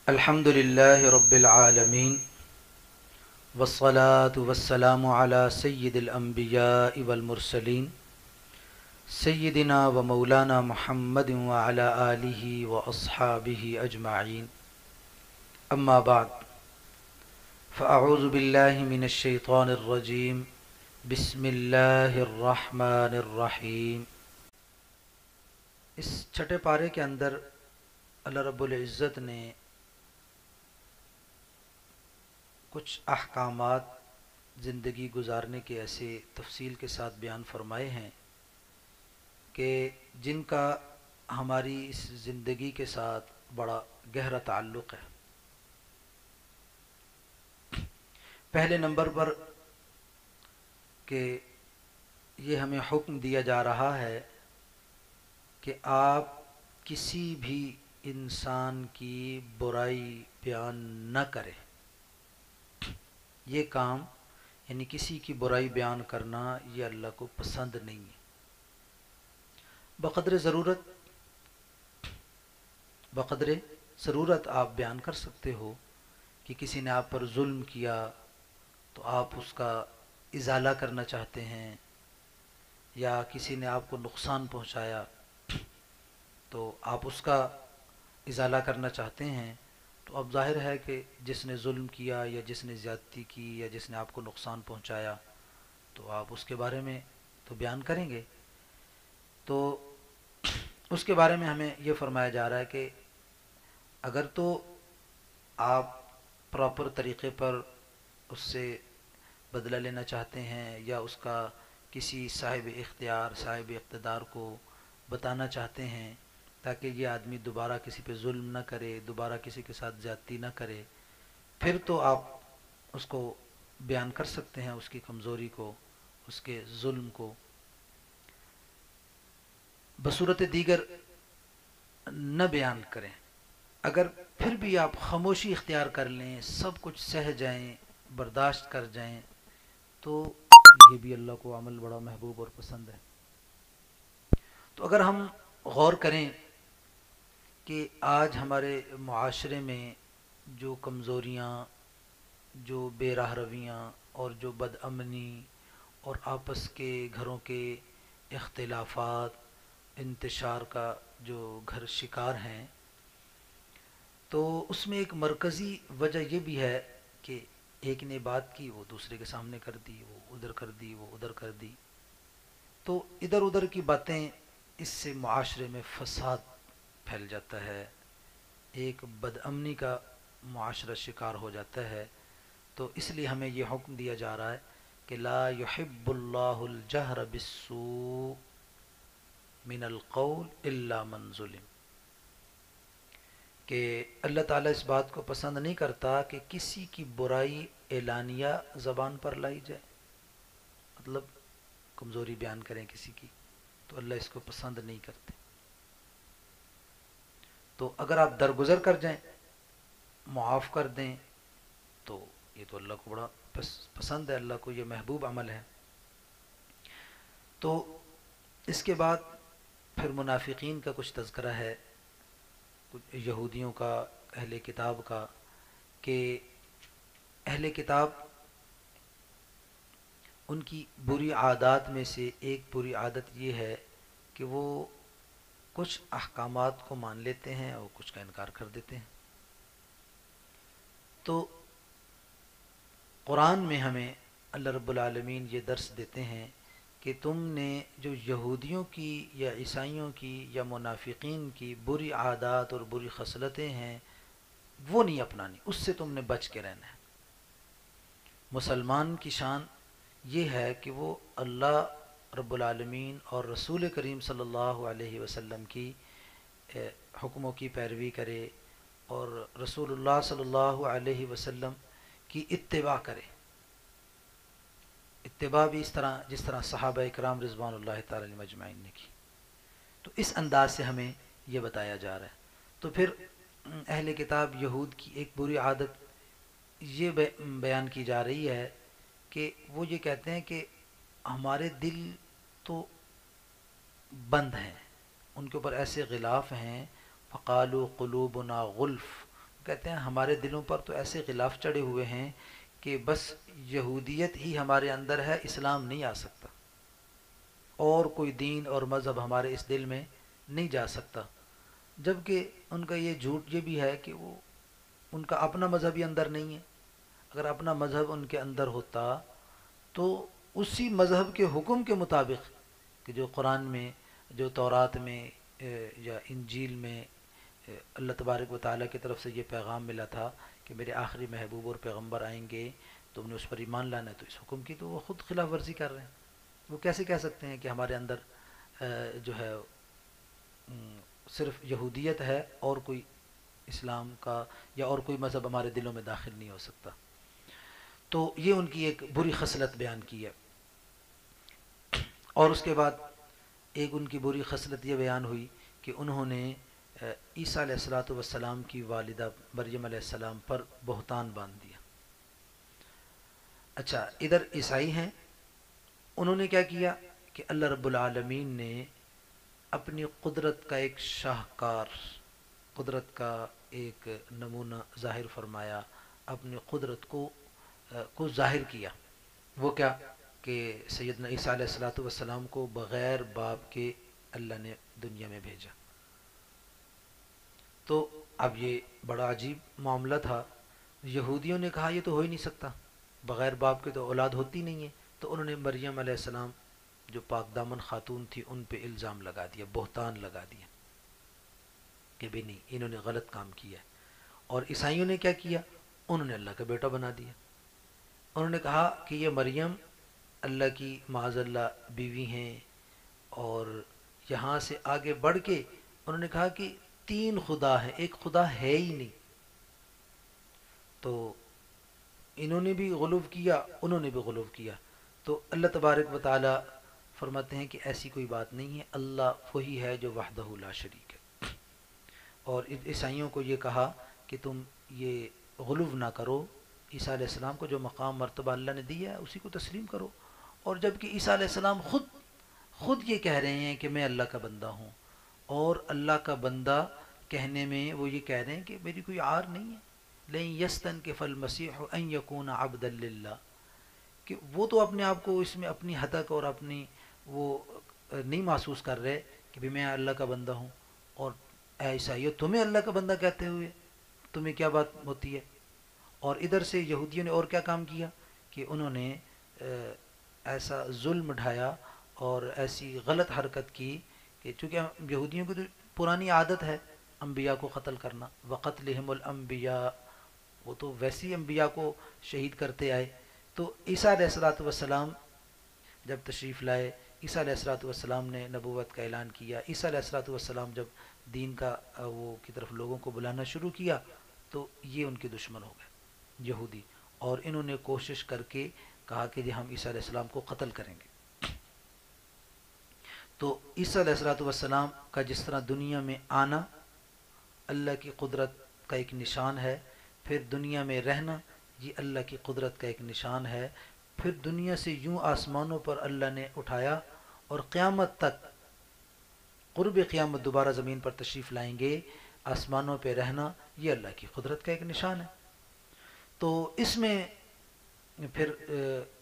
الحمد لله رب العالمين والصلاة والسلام على سيد الأنبياء والمرسلين سيدنا ومولانا محمد وعلى آله وأصحابه أجمعين. أما بعد فأعوذ بالله من الشيطان الرجيم. بسم اللہ الرحمن الرحیم. اس چھٹے پارے کے اندر اللہ رب العزت نے کچھ احکامات زندگی گزارنے کے ایسے تفصیل کے ساتھ بیان فرمائے ہیں کہ جن کا ہماری اس زندگی کے ساتھ بڑا گہرا تعلق ہے. پہلے نمبر پر کہ یہ ہمیں حکم دیا جا رہا ہے کہ آپ کسی بھی انسان کی برائی بیان نہ کریں. یہ کام یعنی کسی کی برائی بیان کرنا یہ اللہ کو پسند نہیں ہے. بقدر ضرورت آپ بیان کر سکتے ہو کہ کسی نے آپ پر ظلم کیا تو آپ اس کا ازالہ کرنا چاہتے ہیں، یا کسی نے آپ کو نقصان پہنچایا تو آپ اس کا ازالہ کرنا چاہتے ہیں. تو اب ظاہر ہے کہ جس نے ظلم کیا یا جس نے زیادتی کی یا جس نے آپ کو نقصان پہنچایا تو آپ اس کے بارے میں تو بیان کریں گے. تو اس کے بارے میں ہمیں یہ فرمایا جا رہا ہے کہ اگر تو آپ پراپر طریقے پر اس سے بدلہ لینا چاہتے ہیں یا اس کا کسی صاحب اختیار صاحب اقتدار کو بتانا چاہتے ہیں تاکہ یہ آدمی دوبارہ کسی پہ ظلم نہ کرے، دوبارہ کسی کے ساتھ زیادتی نہ کرے، پھر تو آپ اس کو بیان کر سکتے ہیں، اس کی کمزوری کو، اس کے ظلم کو. بصورت دیگر نہ بیان کریں. اگر پھر بھی آپ خاموشی اختیار کر لیں، سب کچھ سہ جائیں، برداشت کر جائیں، تو یہ بھی اللہ کو عمل بڑا محبوب اور پسند ہے. تو اگر ہم غور کریں کہ آج ہمارے معاشرے میں جو کمزوریاں، جو بے راہ رویاں اور جو بد امنی اور آپس کے گھروں کے اختلافات انتشار کا جو گھر شکار ہیں، تو اس میں ایک مرکزی وجہ یہ بھی ہے کہ ایک نے بات کی وہ دوسرے کے سامنے کر دی، وہ ادھر کر دی، وہ ادھر کر دی. تو ادھر ادھر کی باتیں، اس سے معاشرے میں فساد پھیل جاتا ہے، ایک بد امنی کا معاشرہ شکار ہو جاتا ہے. تو اس لیے ہمیں یہ حکم دیا جا رہا ہے کہ لا يحب اللہ الجہر بالسوء من القول الا من ظلم، کہ اللہ تعالیٰ اس بات کو پسند نہیں کرتا کہ کسی کی برائی اعلانیہ زبان پر لائی جائے، مطلب کمزوری بیان کریں کسی کی، تو اللہ اس کو پسند نہیں کرتے. تو اگر آپ درگزر کر جائیں، معاف کر دیں، تو یہ تو اللہ کو بڑا پسند ہے، اللہ کو یہ محبوب عمل ہے. تو اس کے بعد پھر منافقین کا کچھ تذکرہ ہے، کچھ یہودیوں کا، اہل کتاب کا، کہ اہل کتاب ان کی بری عادات میں سے ایک بری عادت یہ ہے کہ وہ کچھ احکامات کو مان لیتے ہیں اور کچھ کا انکار کر دیتے ہیں. تو قرآن میں ہمیں اللہ رب العالمین یہ درس دیتے ہیں کہ تم نے جو یہودیوں کی یا عیسائیوں کی یا منافقین کی بری عادات اور بری خصلتیں ہیں وہ نہیں اپنانی، اس سے تم نے بچ کے رہنا ہے. مسلمان کی شان یہ ہے کہ وہ اللہ رب العالمین اور رسول کریم صلی اللہ علیہ وسلم کی حکموں کی پیروی کرے اور رسول اللہ صلی اللہ علیہ وسلم کی اتباع کرے. اتباع بھی اس طرح جس طرح صحابہ اکرام رضوان اللہ تعالی علیہم اجمعین نے کی. تو اس انداز سے ہمیں یہ بتایا جا رہا ہے. تو پھر اہل کتاب یہود کی ایک بری عادت یہ بیان کی جا رہی ہے کہ وہ یہ کہتے ہیں کہ ہمارے دل تو بند ہیں، ان کے اوپر ایسے غلاف ہیں، فقالوا قلوبنا غلف، کہتے ہیں ہمارے دلوں پر تو ایسے غلاف چڑھے ہوئے ہیں کہ بس یہودیت ہی ہمارے اندر ہے، اسلام نہیں آ سکتا، اور کوئی دین اور مذہب ہمارے اس دل میں نہیں جا سکتا۔ جبکہ ان کا یہ جھوٹ یہ بھی ہے کہ وہ ان کا اپنا مذہب ہی اندر نہیں ہے۔ اگر اپنا مذہب ان کے اندر ہوتا تو اسی مذہب کے حکم کے مطابق کہ جو قرآن میں، جو تورات میں یا انجیل میں اللہ تبارک و تعالیٰ کی طرف سے یہ پیغام ملا تھا کہ میرے آخری محبوب اور پیغمبر آئیں گے، تم نے اس پر ایمان لانا ہے، تو اس حکم کی تو وہ خود خلاف ورزی کر رہے ہیں۔ وہ کیسے کہہ سکتے ہیں کہ ہمارے اندر جو ہے صرف یہودیت ہے اور کوئی اسلام کا یا اور کوئی مذہب ہمارے دلوں میں داخل نہیں ہو سکتا؟ تو یہ ان کی ایک بری خصلت بیان کی ہے۔ اور اس کے بعد ایک ان کی بری خصلت یہ بیان ہوئی کہ انہوں نے عیسیٰ علیہ السلام کی والدہ مریم علیہ السلام پر بہتان باندھ دیا۔ اچھا، ادھر عیسائی ہیں، انہوں نے کیا کیا کہ اللہ رب العالمین نے اپنی قدرت کا ایک شاہکار، قدرت کا ایک نمونہ ظاہر فرمایا، اپنی قدرت کو ظاہر کیا۔ وہ کیا کہ سیدنا عیسیٰ علیہ السلام کو بغیر باپ کے اللہ نے دنیا میں بھیجا۔ تو اب یہ بڑا عجیب معاملہ تھا، یہودیوں نے کہا یہ تو ہو ہی نہیں سکتا، بغیر باپ کے تو اولاد ہوتی نہیں ہے، تو انہوں نے مریم علیہ السلام جو پاک دامن خاتون تھی ان پہ الزام لگا دیا، بہتان لگا دیا کہ بھی نہیں، انہوں نے غلط کام کیا ہے۔ اور عیسائیوں نے کیا کیا، انہوں نے اللہ کا بیٹا بنا دیا۔ انہوں نے کہا کہ یہ مریم اللہ کی معاذ اللہ بیوی ہیں، اور یہاں سے آگے بڑھ کے انہوں نے کہا کہ 3 خدا ہیں، ایک خدا ہے ہی نہیں۔ تو انہوں نے بھی غلو کیا، انہوں نے بھی غلو کیا۔ تو اللہ تبارک و تعالی فرماتے ہیں کہ ایسی کوئی بات نہیں ہے، اللہ وہی ہے جو وحدہ لا شریک ہے۔ اور عیسائیوں کو یہ کہا کہ تم یہ غلو نہ کرو، عیسیٰ علیہ السلام کو جو مقام مرتبہ اللہ نے دیا ہے اسی کو تسلیم کرو۔ اور جب کہ عیسیٰ علیہ السلام خود یہ کہہ رہے ہیں کہ میں اللہ کا بندہ ہوں، اور اللہ کا بندہ کہنے میں وہ یہ کہہ رہے ہیں کہ میری کوئی عار نہیں ہے، لَن يَسْتَنْكِفَ الْمَسِيحُ أَن يَكُونَ عَبْدًا لِلَّهِ، کہ وہ تو اپنے آپ کو اس میں اپنی حتق اور اپنی وہ نہیں محسوس کر رہے کہ بھی میں اللہ کا بندہ ہوں، اور اے عیسائیو تمہیں اللہ کا بندہ کہتے ہوئے تمہیں کیا بات ہوتی ہے؟ اور ادھر سے یہودیوں نے اور کیا کام کیا کہ انہوں نے ایسا ظلم ڈھایا اور ایسی غلط حرکت کی کہ چونکہ یہودیوں کی تو پرانی عادت ہے انبیاء کو قتل کرنا، وقتلہم الانبیاء، وہ تو ویسی انبیاء کو شہید کرتے آئے۔ تو عیسیٰ علیہ السلام جب تشریف لائے، عیسیٰ علیہ السلام نے نبوت کا اعلان کیا، عیسیٰ علیہ السلام جب دین کا وہ کی طرف لوگوں کو بلانا شروع کیا، تو یہ ان کے دشمن ہو گئے یہودی، اور انہوں نے کوشش کر کے کہا کہ ہم عیسیٰ علیہ السلام کو قتل کریں گے۔ تو عیسیٰ علیہ السلام کا جس طرح دنیا میں آنا اللہ کی قدرت کا ایک نشان ہے، پھر دنیا میں رہنا یہ اللہ کی قدرت کا ایک نشان ہے، پھر دنیا سے یوں آسمانوں پر اللہ نے اٹھایا اور قیامت تک، قرب قیامت دوبارہ زمین پر تشریف لائیں گے، آسمانوں پہ رہنا یہ اللہ کی قدرت کا ایک نشان ہے۔ تو اس میں پھر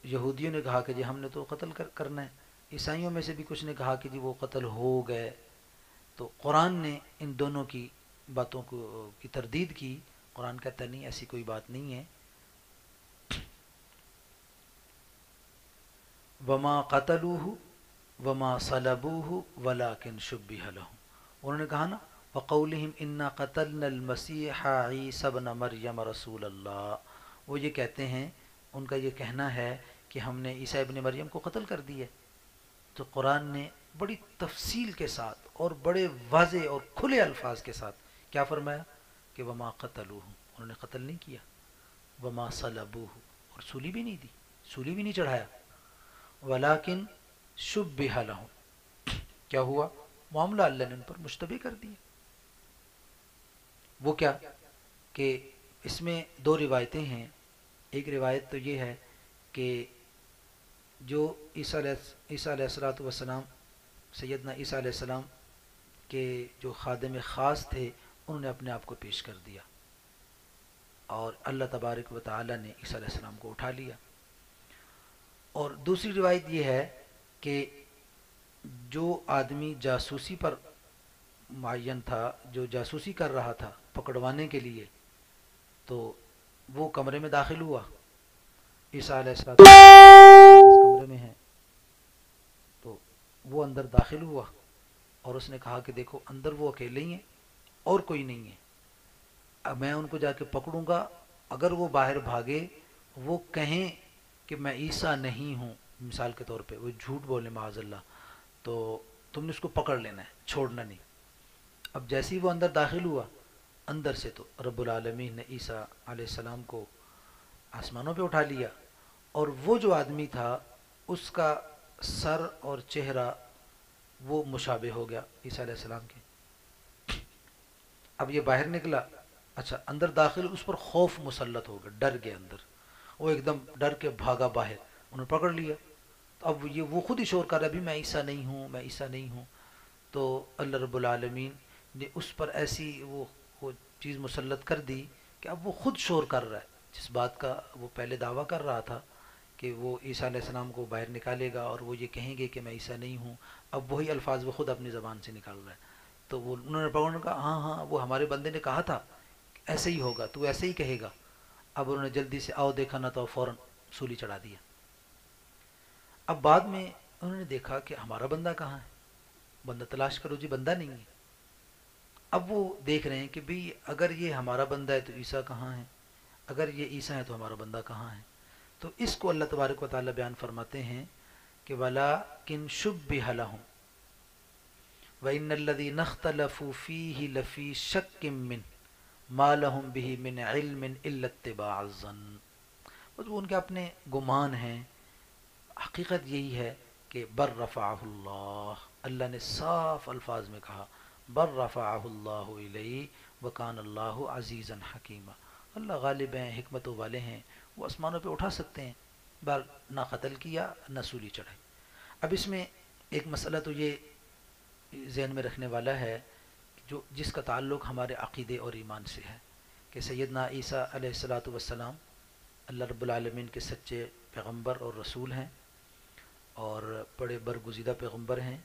یہودیوں نے کہا کہ جی ہم نے تو قتل کرنا ہے، عیسائیوں میں سے بھی کچھ نے کہا کہ جی وہ قتل ہو گئے۔ تو قرآن نے ان دونوں کی باتوں کی تردید کی، قرآن کہتا نہیں ایسی کوئی بات نہیں ہے۔ وما قتلوہ وما صلبوہ ولکن شبہ لہم، انہوں نے کہا نا وقولہم انا قتلنا المسیح عیسی ابن مریم رسول اللہ، وہ یہ کہتے ہیں، ان کا یہ کہنا ہے کہ ہم نے عیسی ابن مریم کو قتل کر دیا۔ تو قرآن نے بڑی تفصیل کے ساتھ اور بڑے واضح اور کھلے الفاظ کے ساتھ کیا فرمایا کہ وما قتلوہ، انہوں نے قتل نہیں کیا، وما صلبوہ، اور سولی بھی نہیں دی، سولی بھی نہیں چڑھایا، ولیکن شبہ لہم، کیا ہوا معاملہ اللہ نے ان پر مشتبہ کر دیا۔ وہ کیا کہ اس میں 2 روایتیں ہیں، ایک روایت تو یہ ہے کہ جو عیسیٰ علیہ السلام سیدنا عیسیٰ علیہ السلام کے جو خادم خاص تھے انہوں نے اپنے آپ کو پیش کر دیا، اور اللہ تبارک و تعالی نے عیسیٰ علیہ السلام کو اٹھا لیا۔ اور دوسری روایت یہ ہے کہ جو آدمی جاسوسی پر معین تھا، جو جاسوسی کر رہا تھا پکڑوانے کے لیے، تو وہ کمرے میں داخل ہوا، عیسیٰ علیہ السلام اس کمرے میں ہیں، تو وہ اندر داخل ہوا اور اس نے کہا کہ دیکھو اندر وہ اکیلے ہی ہیں اور کوئی نہیں ہے، اب میں ان کو جا کے پکڑوں گا، اگر وہ باہر بھاگے، وہ کہیں کہ میں عیسیٰ نہیں ہوں، مثال کے طور پہ وہ جھوٹ بولے معاذ اللہ، تو تم نے اس کو پکڑ لینا ہے، چھوڑنا نہیں۔ اب جیسے ہی وہ اندر داخل ہوا، اندر سے تو رب العالمین نے عیسیٰ علیہ السلام کو آسمانوں پہ اٹھا لیا، اور وہ جو آدمی تھا اس کا سر اور چہرہ وہ مشابہ ہو گیا عیسیٰ علیہ السلام کے۔ اب یہ باہر نکلا، اچھا اندر داخل، اس پر خوف مسلط ہو گیا، ڈر گیا اندر، وہ ایک دم ڈر کے بھاگا باہر، انہوں نے پکڑ لیا۔ تو اب یہ وہ خود ہی شور کر رہا ہے ابھی میں عیسیٰ نہیں ہوں، میں عیسیٰ نہیں ہوں۔ تو اللہ رب العالمین نے اس پر ایسی وہ چیز مسلط کر دی کہ اب وہ خود شور کر رہا ہے، جس بات کا وہ پہلے دعویٰ کر رہا تھا کہ وہ عیسیٰ علیہ السلام کو باہر نکالے گا اور وہ یہ کہیں گے کہ میں عیسیٰ نہیں ہوں، اب وہی الفاظ وہ خود اپنی زبان سے نکال رہا ہے۔ تو وہ انہوں نے پکڑنے کہا ہاں ہاں وہ ہمارے بندے نے کہا تھا ایسے ہی ہوگا، تو ایسے ہی کہے گا۔ اب انہوں نے جلدی سے آؤ دیکھا نہ تو فوراً سولی چڑھا دیا۔ اب بعد میں انہوں نے دیکھا کہ ہمارا بندہ کہاں ہے، بندہ تلاش کرو جی، بندہ نہیں ہے۔ اب وہ دیکھ رہے ہیں کہ بھئی اگر یہ ہمارا بندہ ہے تو عیسیٰ کہاں ہے، اگر یہ عیسیٰ ہے تو ہمارا بندہ کہاں ہے۔ تو اس کو اللہ تبارک و تعالیٰ بیان فرماتے ہیں کہ وَلَٰكِن شُبِّهَ لَهُمْ وَإِنَّ الَّذِينَ اخْتَلَفُوا فِيهِ لَفِي شَكٍّ مِّنْهُ مَا لَهُمْ بِهِ مِنْ عِلْمٍ إِلَّا اتِّبَاعَ الظَّنِّ، بس وہ ان کے اپنے گمان ہیں، حقیقت یہی ہے کہ بر رفعہ اللہ، اللہ نے صاف الفاظ میں کہا بر رفعہ اللہ الیہ وکان اللہ عزیزا حکیما، اللہ غالب ہیں، حکمتوں والے ہیں، وہ آسمانوں پہ اٹھا سکتے ہیں، بار نہ قتل کیا نہ سولی چڑھائی۔ اب اس میں ایک مسئلہ تو یہ ذہن میں رکھنے والا ہے جو جس کا تعلق ہمارے عقیدے اور ایمان سے ہے کہ سیدنا عیسیٰ علیہ الصلاۃ والسلام اللہ رب العالمین کے سچے پیغمبر اور رسول ہیں اور بڑے برگزیدہ پیغمبر ہیں،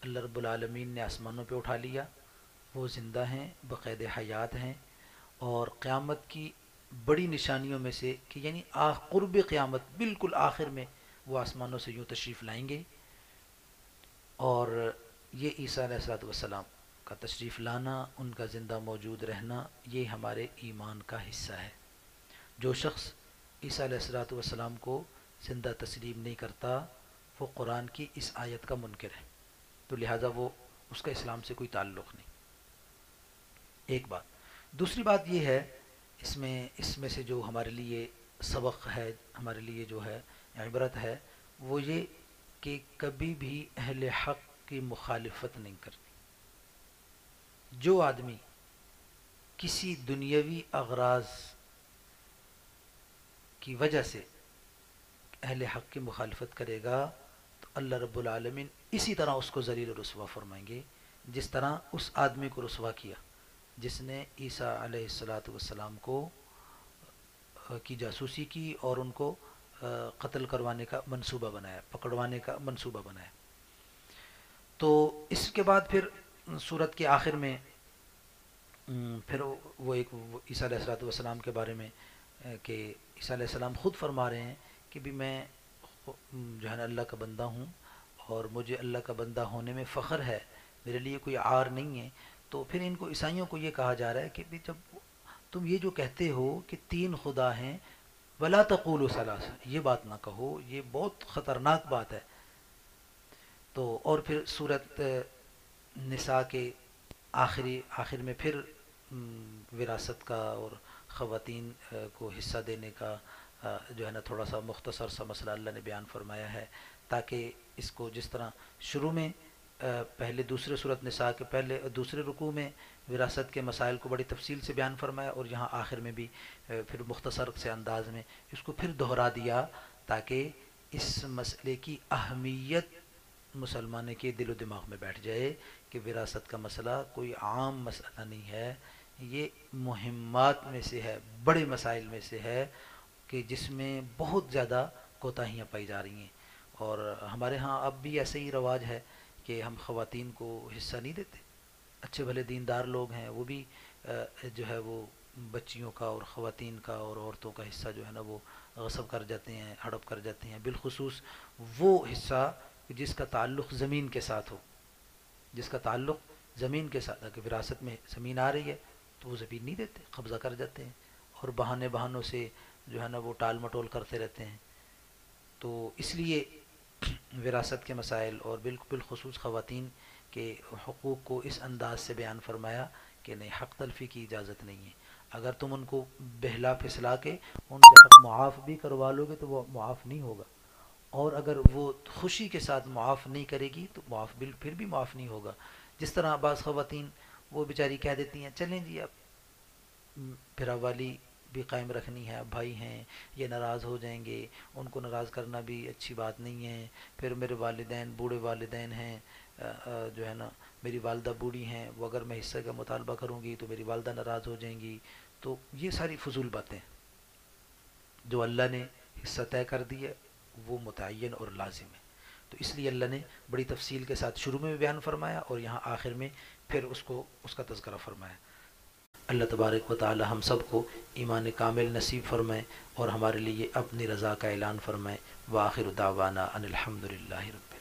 اللہ رب العالمین نے آسمانوں پہ اٹھا لیا، وہ زندہ ہیں، بقید حیات ہیں، اور قیامت کی بڑی نشانیوں میں سے کہ یعنی قرب قیامت بالکل آخر میں وہ آسمانوں سے یوں تشریف لائیں گے، اور یہ عیسیٰ علیہ الصلوۃ والسلام کا تشریف لانا، ان کا زندہ موجود رہنا، یہ ہمارے ایمان کا حصہ ہے۔ جو شخص عیسیٰ علیہ الصلوۃ والسلام کو زندہ تسلیم نہیں کرتا وہ قرآن کی اس آیت کا منکر ہے، تو لہٰذا وہ اس کا اسلام سے کوئی تعلق نہیں۔ ایک بات، دوسری بات یہ ہے اس میں سے جو ہمارے لیے سبق ہے، ہمارے لیے جو ہے عبرت ہے، وہ یہ کہ کبھی بھی اہل حق کی مخالفت نہیں کرنی۔ جو آدمی کسی دنیاوی اغراض کی وجہ سے اہل حق کی مخالفت کرے گا تو اللہ رب العالمین اسی طرح اس کو ذلیل و رسوا فرمائیں گے جس طرح اس آدمی کو رسوا کیا جس نے عیسیٰ علیہ الصلاۃ والسلام کو کی جاسوسی کی اور ان کو قتل کروانے کا منصوبہ بنایا، پکڑوانے کا منصوبہ بنایا۔ تو اس کے بعد پھر سورت کے آخر میں پھر وہ ایک عیسیٰ علیہ الصلوۃ والسلام کے بارے میں کہ عیسیٰ علیہ السلام خود فرما رہے ہیں کہ بھی میں جو ہے نا اللہ کا بندہ ہوں اور مجھے اللہ کا بندہ ہونے میں فخر ہے، میرے لیے کوئی عار نہیں ہے۔ تو پھر ان کو عیسائیوں کو یہ کہا جا رہا ہے کہ بھی جب تم یہ جو کہتے ہو کہ تین خدا ہیں، ولا تقولوا ثلاثہ، یہ بات نہ کہو، یہ بہت خطرناک بات ہے۔ تو اور پھر سورت نساء کے آخر میں پھر وراثت کا اور خواتین کو حصہ دینے کا جو ہے نا تھوڑا سا مختصر سا مسئلہ اللہ نے بیان فرمایا ہے، تاکہ اس کو جس طرح شروع میں پہلے دوسرے سورت نساء کے پہلے دوسرے رکوع میں وراثت کے مسائل کو بڑی تفصیل سے بیان فرمایا، اور یہاں آخر میں بھی پھر مختصر سے انداز میں اس کو پھر دہرا دیا تاکہ اس مسئلے کی اہمیت مسلمان کے دل و دماغ میں بیٹھ جائے کہ وراثت کا مسئلہ کوئی عام مسئلہ نہیں ہے، یہ مہمات میں سے ہے، بڑے مسائل میں سے ہے کہ جس میں بہت زیادہ کوتاہیاں پائی جا رہی ہیں۔ اور ہمارے ہاں اب بھی ایسے ہی رواج ہے کہ ہم خواتین کو حصہ نہیں دیتے۔ اچھے بھلے دیندار لوگ ہیں، وہ بھی جو ہے وہ بچیوں کا اور خواتین کا اور عورتوں کا حصہ جو ہے نا وہ غصب کر جاتے ہیں، ہڑپ کر جاتے ہیں، بالخصوص وہ حصہ جس کا تعلق زمین کے ساتھ ہو، جس کا تعلق زمین کے ساتھ، اگر وراثت میں زمین آ رہی ہے تو وہ زمین نہیں دیتے، قبضہ کر جاتے ہیں، اور بہانوں سے جو ہے نا وہ ٹال مٹول کرتے رہتے ہیں۔ تو اس لیے وراثت کے مسائل اور بالخصوص خواتین کے حقوق کو اس انداز سے بیان فرمایا کہ نہیں، حق تلفی کی اجازت نہیں ہے۔ اگر تم ان کو بہلا پھسلا کے ان سے حق معاف بھی کروا لو گے تو وہ معاف نہیں ہوگا، اور اگر وہ خوشی کے ساتھ معاف نہیں کرے گی تو معاف پھر بھی معاف نہیں ہوگا۔ جس طرح بعض خواتین وہ بیچاری کہہ دیتی ہیں چلیں جی اب پھر والی بھی قائم رکھنی ہے، اب بھائی ہیں یہ ناراض ہو جائیں گے، ان کو ناراض کرنا بھی اچھی بات نہیں ہے، پھر میرے والدین بوڑھے والدین ہیں، جو ہے نا میری والدہ بوڑھی ہیں، وہ اگر میں حصے کا مطالبہ کروں گی تو میری والدہ ناراض ہو جائیں گی۔ تو یہ ساری فضول باتیں، جو اللہ نے حصہ طے کر دی ہے وہ متعین اور لازم ہے۔ تو اس لیے اللہ نے بڑی تفصیل کے ساتھ شروع میں بھی بیان فرمایا اور یہاں آخر میں پھر اس کا تذکرہ فرمایا۔ اللہ تبارک و تعالی ہم سب کو ایمان کامل نصیب فرمائے اور ہمارے لیے اپنی رضا کا اعلان فرمائے۔ وآخر دعوانا ان الحمد للہ رب